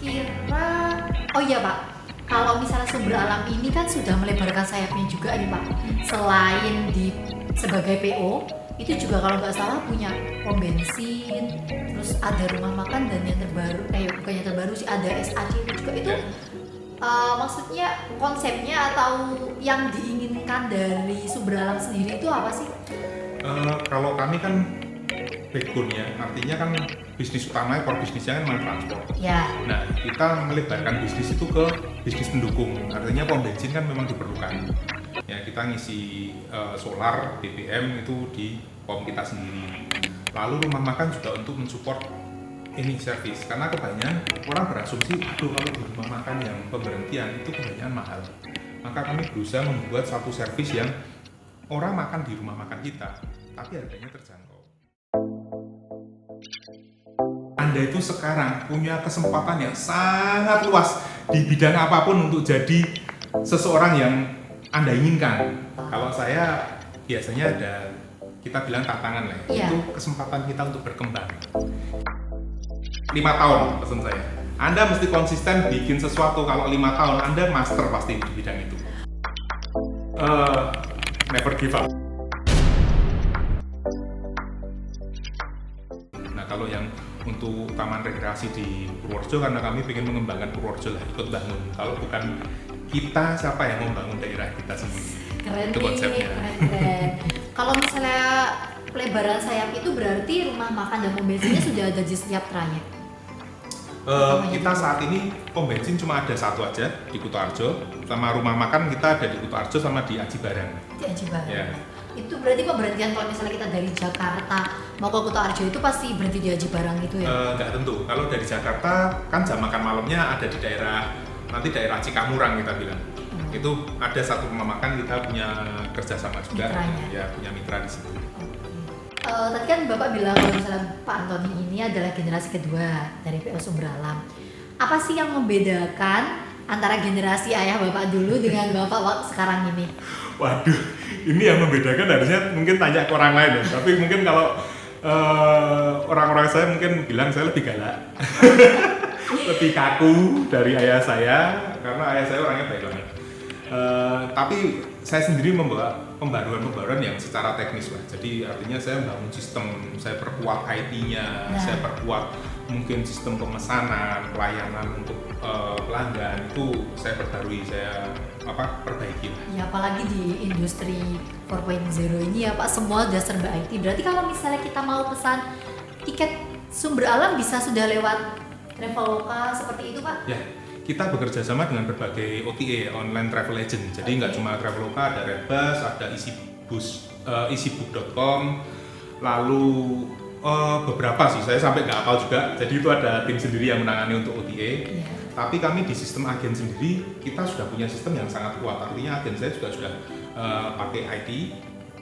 kira-kira, oh iya Pak, kalau misalnya sumber alam ini kan sudah melebarkan sayapnya juga nih Pak. Selain sebagai PO, itu juga kalau nggak salah punya pom bensin, terus ada rumah makan dan yang terbaru, bukan yang terbaru sih, ada SAC juga itu. Maksudnya konsepnya atau yang diinginkan dari sumber alam sendiri itu apa sih? Kalau kami kan backbone-nya, artinya kan bisnis utamanya, core bisnisnya kan memang transport. Ya. Nah, kita melebarkan bisnis itu ke bisnis pendukung, artinya pom bensin kan memang diperlukan. Ya, kita ngisi solar, BBM itu di pom kita sendiri. Lalu rumah makan juga untuk mensupport ini servis, karena kebanyakan orang berasumsi, aduh kalau di rumah makan yang pemberhentian itu kebanyakan mahal. Maka kami berusaha membuat satu servis yang orang makan di rumah makan kita, tapi harganya terjangkau. Anda itu sekarang punya kesempatan yang sangat luas di bidang apapun untuk jadi seseorang yang Anda inginkan. Kalau saya biasanya ada, kita bilang tantangan lah, itu kesempatan kita untuk berkembang. 5 tahun pesan saya. Anda mesti konsisten bikin sesuatu. Kalau 5 tahun Anda master pasti di bidang itu. Never give up. Nah, kalau yang untuk taman rekreasi di Purworejo, karena kami ingin mengembangkan Purworejo lah, ikut bangun. Kalau bukan kita, siapa yang membangun daerah kita sendiri? Keren itu konsepnya. Keren. Kalau misalnya pelebaran sayap itu berarti rumah makan dan pom bensinnya sudah ada di setiap trayek. Kita saat ini pom bensin cuma ada satu aja di Kutoarjo, sama rumah makan kita ada di Kutoarjo sama di Aji Barang. Di Aji Barang. Ya. Itu berarti pemberhentian kalau misalnya kita dari Jakarta mau ke Kutoarjo itu pasti berhenti di Aji Barang itu ya? Nggak tentu. Kalau dari Jakarta kan jam makan malamnya ada di daerah Cikamurang kita bilang. Itu ada satu rumah makan, kita punya kerjasama juga. Mitranya. Ya, punya mitra di situ. Tadi kan Bapak bilang kalau misalnya Pak Antoni ini adalah generasi kedua dari PO Sumber Alam. Apa sih yang membedakan antara generasi ayah Bapak dulu dengan Bapak sekarang ini? Waduh, ini yang membedakan harusnya mungkin tanya ke orang lain ya. Tapi mungkin kalau orang-orang saya mungkin bilang saya lebih galak. Lebih kaku dari ayah saya, karena ayah saya orangnya baik banget. Tapi saya sendiri membawa pembaruan yang secara teknis lah. Jadi artinya saya membangun sistem, saya perkuat IT-nya, saya perkuat mungkin sistem pemesanan, pelayanan untuk pelanggan itu saya perbarui, saya perbaiki. Ya apalagi di industri 4.0 ini ya Pak, semua udah serba IT. Berarti kalau misalnya kita mau pesan tiket Sumber Alam bisa sudah lewat Traveloka seperti itu Pak? Ya. Kita bekerja sama dengan berbagai OTA, online travel agent. Jadi nggak cuma Traveloka, ada Redbus, ada easybook.com, lalu beberapa sih, saya sampai nggak hafal juga. Jadi itu ada tim sendiri yang menangani untuk OTA. Tapi kami di sistem agen sendiri, kita sudah punya sistem yang sangat kuat. Artinya agen saya juga sudah pakai IT,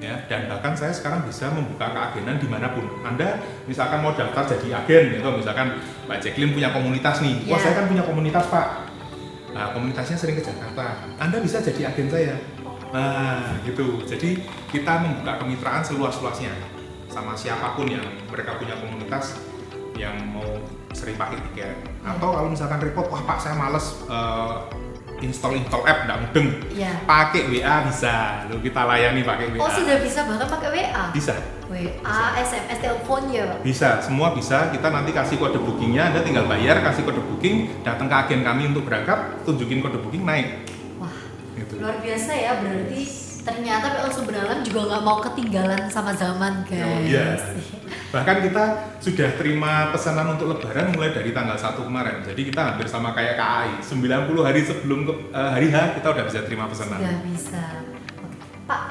ya, dan bahkan saya sekarang bisa membuka keagenan dimanapun. Anda misalkan mau daftar jadi agen, gitu, misalkan Mbak Jacqueline punya komunitas nih, wah saya kan punya komunitas Pak, nah komunitasnya sering ke Jakarta, Anda bisa jadi agen saya. Nah gitu, jadi kita membuka kemitraan seluas-luasnya sama siapapun yang mereka punya komunitas yang mau sering pakai tiket. Atau kalau misalkan repot, wah Pak saya males install app nggak mudeng, pakai WA bisa, lo kita layani pakai WA. Oh sudah bisa bahkan pakai WA? Bisa. WA, SMS, telepon ya? Bisa, semua bisa. Kita nanti kasih kode bookingnya, Anda tinggal bayar, kasih kode booking, datang ke agen kami untuk berangkat, tunjukin kode booking, naik. Wah, gitu. Luar biasa ya, berarti ternyata PO Sumber Alam juga nggak mau ketinggalan sama zaman guys. Oh, iya. Bahkan kita sudah terima pesanan untuk lebaran mulai dari tanggal 1 kemarin. Jadi kita hampir sama kayak KAI, 90 hari sebelum hari H kita udah bisa terima pesanan. Sudah bisa. Pak,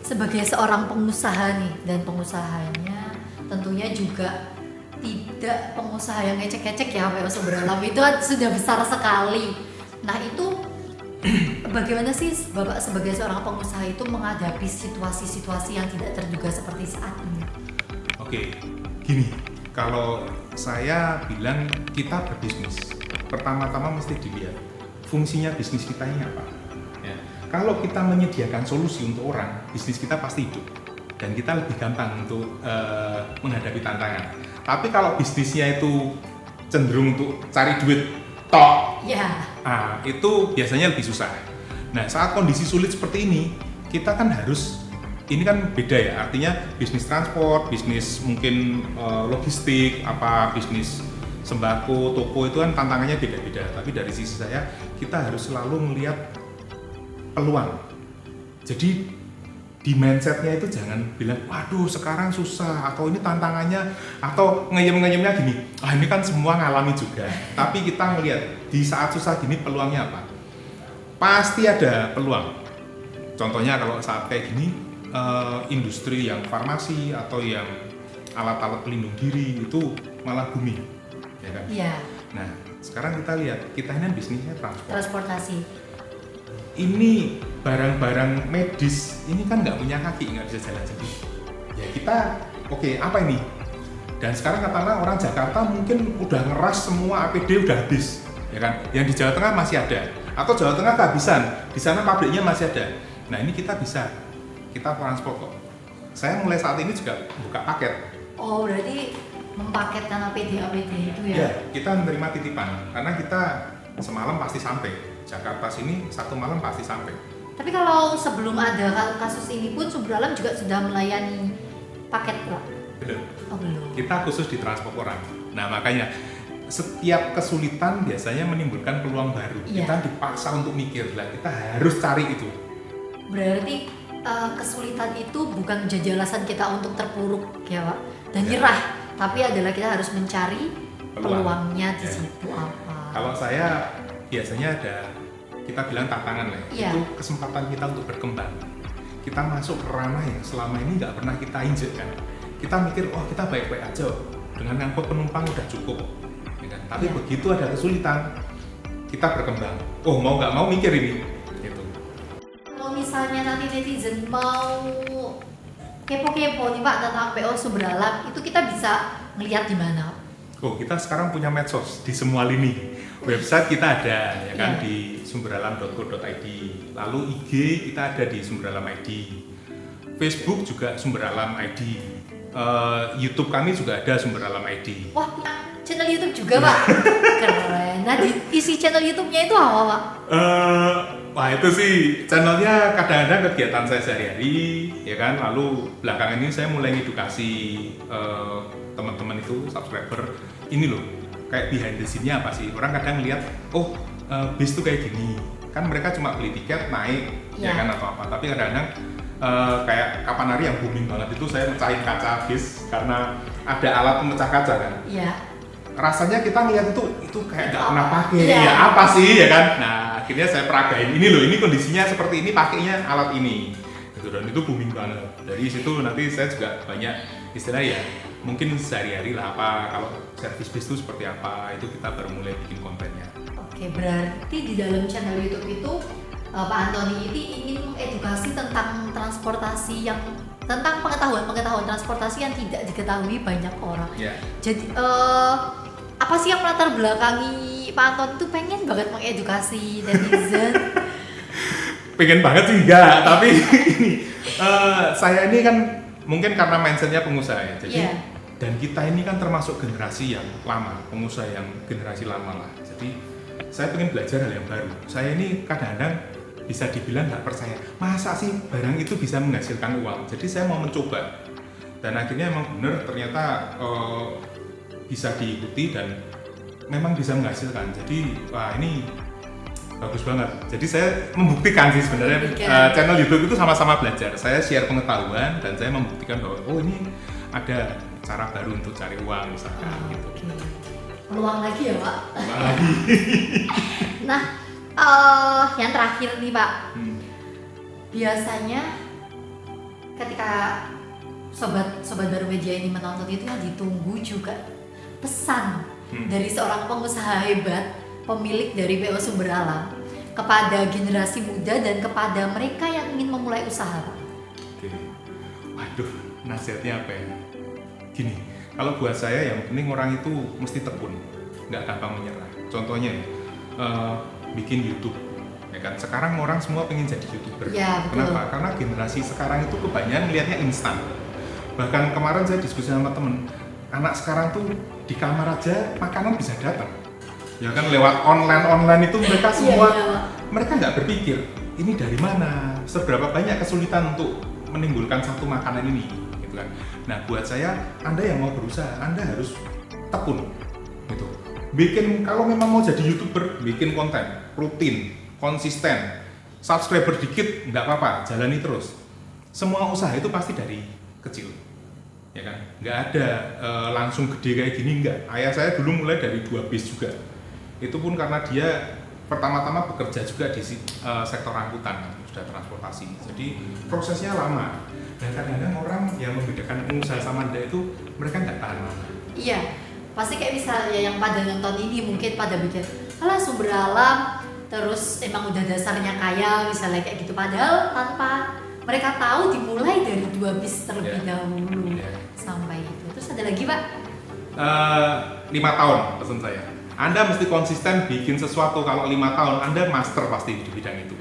sebagai seorang pengusaha nih, dan pengusahanya tentunya juga tidak pengusaha yang ngecek-ngecek ya PO Sumber Alam itu sudah besar sekali. Nah itu bagaimana sih Bapak sebagai seorang pengusaha itu menghadapi situasi-situasi yang tidak terduga seperti saat ini? Oke, gini, kalau saya bilang kita berbisnis, pertama-tama mesti dilihat fungsinya bisnis kita ini apa. Ya. Kalau kita menyediakan solusi untuk orang, bisnis kita pasti hidup dan kita lebih gampang untuk menghadapi tantangan. Tapi kalau bisnisnya itu cenderung untuk cari duit tok. Ya. Nah, itu biasanya lebih susah. Nah, saat kondisi sulit seperti ini, kita kan harus, ini kan beda ya, artinya bisnis transport, bisnis mungkin logistik, bisnis sembako, toko itu kan tantangannya beda-beda. Tapi dari sisi saya, kita harus selalu melihat peluang. Jadi di mindsetnya itu jangan bilang, waduh sekarang susah, atau ini tantangannya, atau ngeyem-ngeyemnya gini, ini kan semua ngalami juga. Tapi kita ngelihat di saat susah gini peluangnya apa? Pasti ada peluang. Contohnya kalau saat kayak gini, industri yang farmasi atau yang alat-alat pelindung diri itu malah booming, ya kan? Iya. Nah, sekarang kita lihat, kita ini bisnisnya transportasi. Ini barang-barang medis, ini kan nggak punya kaki, nggak bisa jalan sendiri. Ya kita, oke, apa ini? Dan sekarang katakanlah orang Jakarta mungkin udah ngeras semua APD udah habis, ya kan? Yang di Jawa Tengah masih ada, atau Jawa Tengah kehabisan, di sana pabriknya masih ada. Nah ini kita bisa, kita transport kok. Saya mulai saat ini juga buka paket. Oh berarti mempaketkan APD itu ya? Ya, kita menerima titipan, karena kita semalam pasti sampai. Jakarta sini satu malam pasti sampai. Tapi kalau sebelum ada kasus ini pun Sumber Alam juga sudah melayani paket Pak? Belum. Oh belum. Kita khusus di transport orang. Nah makanya setiap kesulitan biasanya menimbulkan peluang baru. Iya. Kita dipaksa untuk mikir lah, kita harus cari itu. Berarti kesulitan itu bukan menjadi alasan kita untuk terpuruk ya Pak dan nyerah, tapi adalah kita harus mencari peluangnya di situ apa. Kalau saya biasanya ada, kita bilang tantangan lah, itu kesempatan kita untuk berkembang. Kita masuk ke ranah yang selama ini nggak pernah kita injek kan. Kita mikir, kita baik-baik aja, dengan ngangkut penumpang udah cukup, ya kan? Tapi begitu ada kesulitan, kita berkembang. Mau nggak mau mikir ini, gitu. Kalau misalnya nanti netizen mau kepo-kepo nih Pak tentang PO Sumber Alam, itu kita bisa ngelihat di mana? Kita sekarang punya medsos di semua lini. Website kita ada, ya kan, di sumberalam.co.id. Lalu IG kita ada di Sumber Alam ID. Facebook juga Sumber Alam ID. YouTube kami juga ada Sumber Alam ID. Wah, punya channel YouTube juga Pak? Keren. Nah, di isi channel YouTube-nya itu apa Pak? Wah itu sih channelnya kadang-kadang kegiatan saya sehari-hari, ya kan. Lalu belakangan ini saya mulai edukasi teman-teman itu, subscriber. Ini loh, kayak behind the scene-nya apa sih? Orang kadang lihat, bis tuh kayak gini. Kan mereka cuma beli tiket, naik, ya kan, atau apa. Tapi kadang-kadang kayak kapan hari yang booming banget itu saya mecahin kaca bis karena ada alat pemecah kaca kan. Iya. Rasanya kita ngeliat itu kayak nggak pernah pakai, ya apa sih, ya kan? Nah akhirnya saya peragain, ini loh, ini kondisinya seperti ini, pakainya alat ini. Gitu, dan itu booming banget. Dari situ nanti saya juga banyak istilah ya, mungkin sehari-hari lah kalau servis bis itu seperti apa, itu kita baru mulai bikin kontennya. Oke, berarti di dalam channel YouTube itu Pak Antoni ini ingin mengedukasi tentang transportasi tentang pengetahuan transportasi yang tidak diketahui banyak orang. Jadi apa sih yang melatar belakangi Pak Antoni itu pengen banget mengedukasi netizen? Pengen banget sih enggak, tapi ini saya ini kan mungkin karena mindsetnya pengusaha ya, jadi dan kita ini kan termasuk generasi yang lama, pengusaha yang generasi lama lah. Jadi saya pengen belajar hal yang baru. Saya ini kadang-kadang bisa dibilang nggak percaya, masa sih barang itu bisa menghasilkan uang. Jadi saya mau mencoba, dan akhirnya emang bener ternyata bisa diikuti dan memang bisa menghasilkan. Jadi wah ini bagus banget. Jadi saya membuktikan sih sebenarnya channel YouTube itu sama-sama belajar. Saya share pengetahuan dan saya membuktikan bahwa ini ada cara baru untuk cari uang misalkan gitu. Peluang lagi ya Pak? Peluang lagi. Nah, yang terakhir nih Pak, biasanya ketika sobat baru media ini menonton itu yang ditunggu juga pesan dari seorang pengusaha hebat, pemilik dari PO Sumber Alam kepada generasi muda dan kepada mereka yang ingin memulai usaha. Oke. Waduh, nasihatnya apa ya? Gini, kalau buat saya yang penting orang itu mesti tekun, nggak gampang menyerah. Contohnya bikin YouTube, ya kan? Sekarang orang semua pengen jadi YouTuber. Ya, betul. Kenapa? Karena generasi sekarang itu kebanyakan lihatnya instan. Bahkan kemarin saya diskusi sama temen, anak sekarang tuh di kamar aja makanan bisa datang. Ya kan lewat online itu mereka semua mereka nggak berpikir ini dari mana, seberapa banyak kesulitan untuk menimbulkan satu makanan ini, gitu kan. Nah buat saya, Anda yang mau berusaha, Anda harus tekun, gitu. Bikin kalau memang mau jadi YouTuber, bikin konten rutin, konsisten, subscriber dikit nggak apa-apa, jalani terus. Semua usaha itu pasti dari kecil, ya kan. Nggak ada langsung gede kayak gini, nggak. Ayah saya dulu mulai dari 2 bis juga. Itu pun karena dia pertama-tama bekerja juga di sektor angkutan, sudah transportasi. Jadi prosesnya lama. Dan kadang-kadang orang yang membedakan pengusaha sama Anda itu mereka nggak tahan lama. Iya, pasti kayak misalnya yang pada nonton ini mungkin pada pikir, alah sumber alam, terus emang udah dasarnya kaya, misalnya kayak gitu. Padahal tanpa mereka tahu dimulai dari 2 bis terlebih dahulu sampai itu. Terus ada lagi Pak? 5 tahun pesan saya. Anda mesti konsisten bikin sesuatu. Kalau 5 tahun Anda master pasti di bidang itu.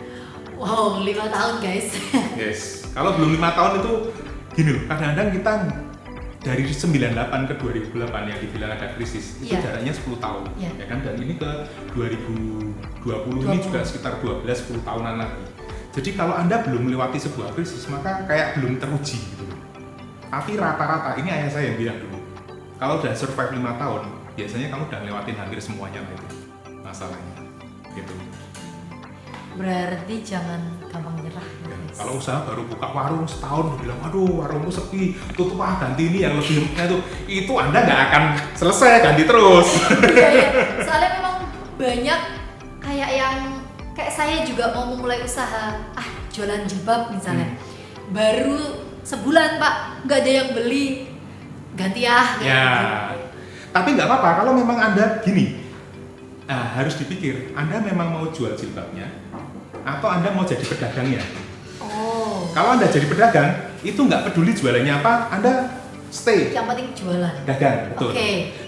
Wow, 5 tahun guys. Yes. Kalau belum 5 tahun itu gini loh, kadang-kadang kita dari 98 ke 2008 yang dibilang ada krisis, itu jaraknya 10 tahun. Ya kan, dan ini ke 2020 ini juga sekitar 10 tahunan lagi. Jadi kalau Anda belum melewati sebuah krisis, maka kayak belum teruji gitu. Tapi rata-rata, ini ayah saya yang bilang dulu, kalau udah survive 5 tahun, biasanya kamu udah ngelewatin hampir semuanya itu masalahnya gitu. Berarti jangan gampang nyerah ya, guys. Kalau usaha baru buka warung setahun bilang aduh warungku sepi, tutup ganti ini yang lebih itu Anda nggak akan selesai, ganti terus. Iya. Soalnya memang banyak kayak saya juga mau memulai usaha jualan jilbab misalnya, baru sebulan Pak nggak ada yang beli, ganti ya. Tapi nggak apa-apa kalau memang Anda gini, harus dipikir Anda memang mau jual jilbabnya atau Anda mau jadi pedagangnya. Kalau Anda jadi pedagang, itu nggak peduli jualannya apa, Anda stay. Yang penting jualan. Dagang, betul.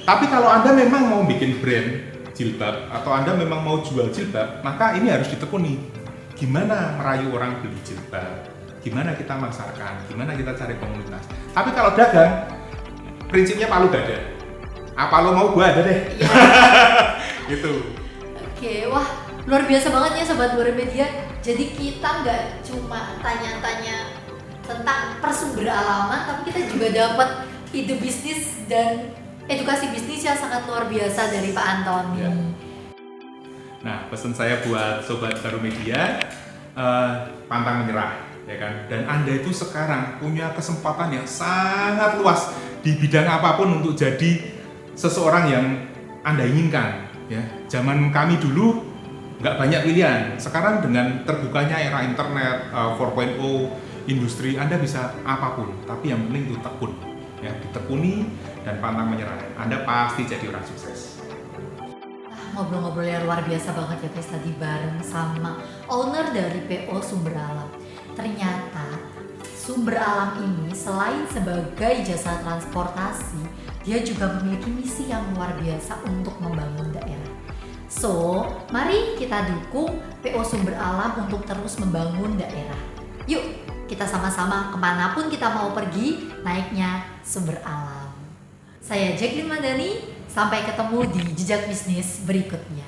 Tapi kalau Anda memang mau bikin brand jilbab atau Anda memang mau jual jilbab, maka ini harus ditekuni. Gimana merayu orang beli jilbab? Gimana kita masarkan? Gimana kita cari komunitas? Tapi kalau dagang, prinsipnya palu gada. Apa lo mau gua ada deh. Gitu. Wah luar biasa banget ya Sobat Luar Media. Jadi kita nggak cuma tanya-tanya tentang persumber alaman, tapi kita juga dapat ide bisnis dan edukasi bisnis yang sangat luar biasa dari Pak Antoni. Nah pesan saya buat Sobat Baru Media, pantang menyerah, ya kan. Dan Anda itu sekarang punya kesempatan yang sangat luas di bidang apapun untuk jadi seseorang yang Anda inginkan, ya. Zaman kami dulu nggak banyak pilihan. Sekarang dengan terbukanya era internet 4.0 industri, Anda bisa apapun. Tapi yang penting itu tekun, ya, ditekuni dan pantang menyerah. Anda pasti jadi orang sukses. Ngobrol-ngobrol yang luar biasa banget ya guys tadi bareng sama owner dari PO Sumber Alam. Ternyata Sumber Alam ini selain sebagai jasa transportasi, dia juga memiliki misi yang luar biasa untuk membangun daerah. So, mari kita dukung PO Sumber Alam untuk terus membangun daerah. Yuk, kita sama-sama kemanapun kita mau pergi, naiknya Sumber Alam. Saya Jacqueline Madani, sampai ketemu di Jejak Bisnis berikutnya.